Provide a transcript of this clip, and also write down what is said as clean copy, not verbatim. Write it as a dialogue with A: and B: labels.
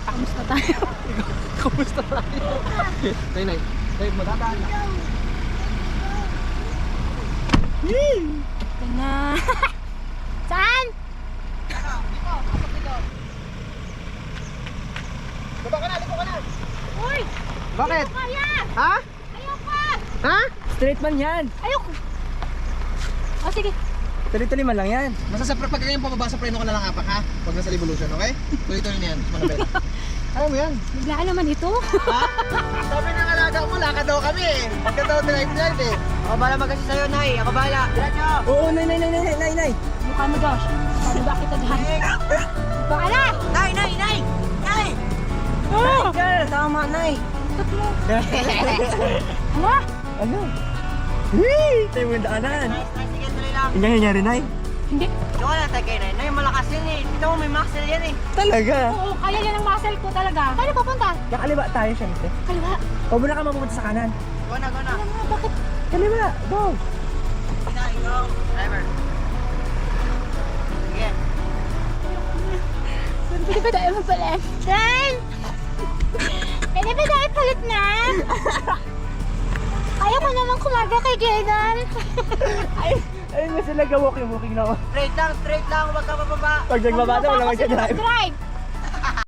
A: Kamusta tayo?
B: Kumusta tayo? Nay, matatahan na.
A: Ito na. Saan?
B: Baba ka na, liko ka na.
A: Uy!
B: Bakit?
A: Kaya!
B: Ha?
A: Ayoko!
B: Ha? Straight man yan.
A: Ayoko! O sige.
B: Tuloy-tuloy man lang yan. Basta sa pag ganyan pababa sa preno ka na lang apak ha. Huwag na sa revolution, okay? Tuloy-tuloy na yan. Manabela. Ayaw mo yan.
A: Biglaan naman ito.
B: Ha? Sabi ng alaga mo, lakad daw kami eh. Pagka daw drive eh.
C: Ako bala magkasi sa'yo, Nay. Ako bala. Diretso.
B: Oo, nay.
A: Mukha mo, Josh. Sabi ba kita dyan? Baka na!
C: Nay!
A: Oh!
C: Girl, tama, Nay.
A: Hala!
B: Ano? Hii! Tayo mo yung daanan.
C: Nice, sige, tuloy lang.
B: Yung nangyari, Nay?
A: Hindi.
C: Yung na tayo kay Nay. Nay, malakas yan eh. Dito mo may muscle yan eh.
B: Talaga?
A: Oo, kaya yan ang muscle ko talaga. Paano papunta?
B: Nakaliwa tayo, syempre.
A: Kaliwa.
B: O muna ka mapupunta sa kanan.
C: Go na.
A: Alam nga, bakit?
B: Kaliwa, go!
C: Nay, go. Driver. Sige.
A: Pwede ba tayo magpalit? Dan! Pwede ba tayo palit na? Ayaw ko naman kumaga kay Jordan.
B: Ayun mo sila, walking na ako.
C: Straight lang. Huwag ka pababa.
B: Pag nagbaba daw, wala
A: Kasi
B: magka-drive.
A: mag-drive.